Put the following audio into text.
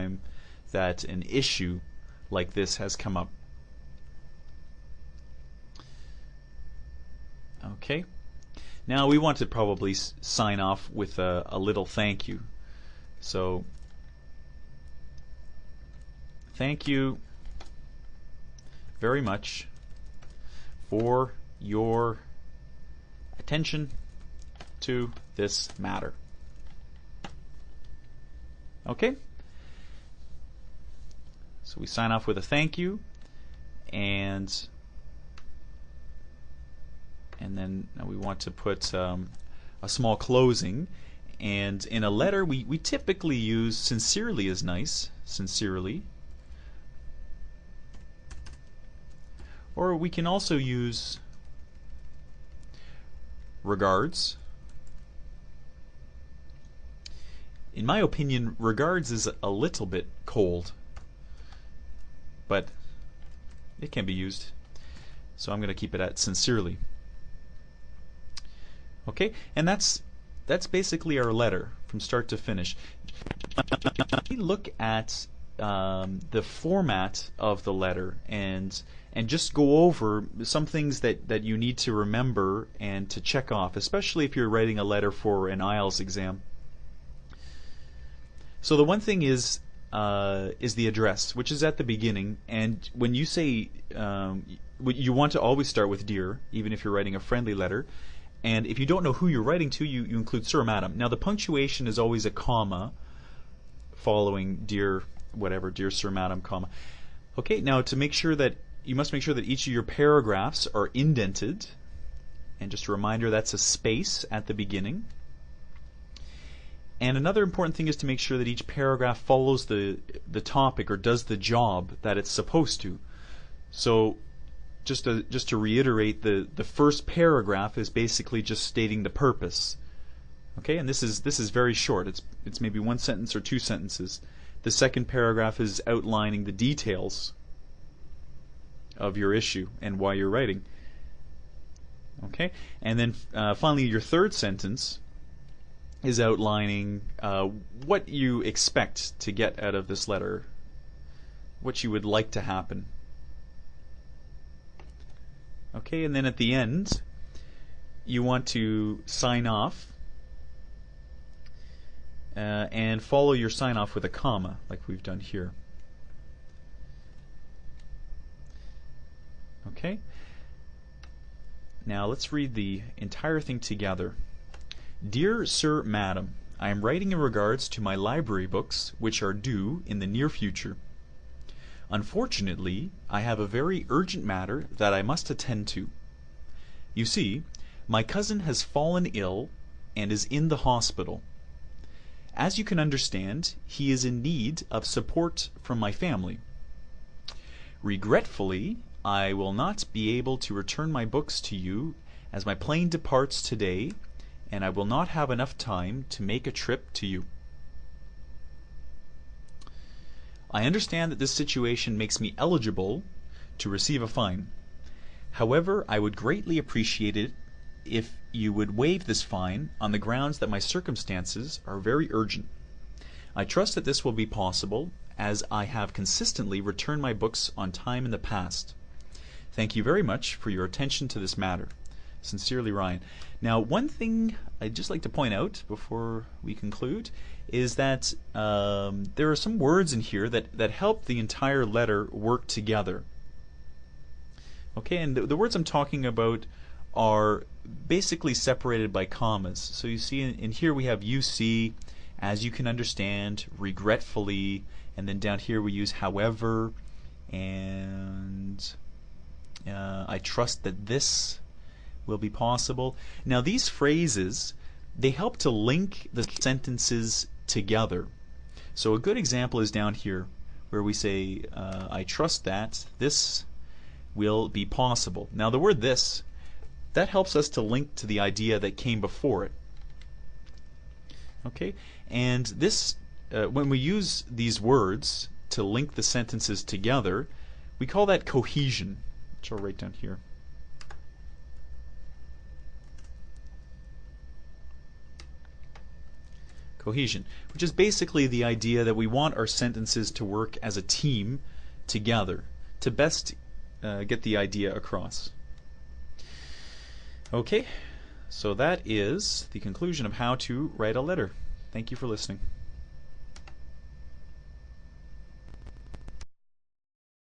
time that an issue like this has come up. Okay. Now we want to probably sign off with a little thank you. So, thank you very much for your attention to this matter. Okay? So we sign off with a thank you, and then we want to put a small closing. And in a letter, we typically use sincerely is nice, sincerely. Or we can also use regards. In my opinion, regards is a little bit cold, but it can be used. So I'm going to keep it at sincerely. Okay, and that's basically our letter from start to finish. We look at the format of the letter and just go over some things that you need to remember and to check off, especially if you're writing a letter for an IELTS exam. So the one thing is the address, which is at the beginning, and when you say you want to always start with dear, even if you're writing a friendly letter. And if you don't know who you're writing to, you include Sir or Madam. Now the punctuation is always a comma following dear whatever, dear Sir, Madam, comma. Okay, now to make sure that you must make sure that each of your paragraphs are indented. And just a reminder, that's a space at the beginning. And another important thing is to make sure that each paragraph follows the topic or does the job that it's supposed to. So just to reiterate, the first paragraph is basically just stating the purpose. Okay, and this is very short. It's maybe one sentence or two sentences. The second paragraph is outlining the details of your issue and why you're writing. Okay, and then finally your third sentence is outlining what you expect to get out of this letter, what you would like to happen. Okay, and then at the end, you want to sign off and follow your sign off with a comma, like we've done here. Okay, now let's read the entire thing together. Dear Sir, Madam, I am writing in regards to my library books, which are due in the near future. Unfortunately, I have a very urgent matter that I must attend to. You see, my cousin has fallen ill and is in the hospital. As you can understand, he is in need of support from my family. Regretfully, I will not be able to return my books to you as my plane departs today, and I will not have enough time to make a trip to you. I understand that this situation makes me eligible to receive a fine. However, I would greatly appreciate it if you would waive this fine on the grounds that my circumstances are very urgent. I trust that this will be possible, as I have consistently returned my books on time in the past. Thank you very much for your attention to this matter. Sincerely, Ryan. Now, one thing I'd just like to point out before we conclude is that there are some words in here that help the entire letter work together. Okay, and the words I'm talking about are basically separated by commas. So you see in here we have you see, as you can understand, regretfully, and then down here we use however, and I trust that this will be possible. Now these phrases, they help to link the sentences together. So a good example is down here where we say I trust that this will be possible. Now the word this, that helps us to link to the idea that came before it. Okay, and this when we use these words to link the sentences together, we call that cohesion, which I'll write down here. cohesion, which is basically the idea that we want our sentences to work as a team together to best get the idea across. Okay, so that is the conclusion of how to write a letter. Thank you for listening.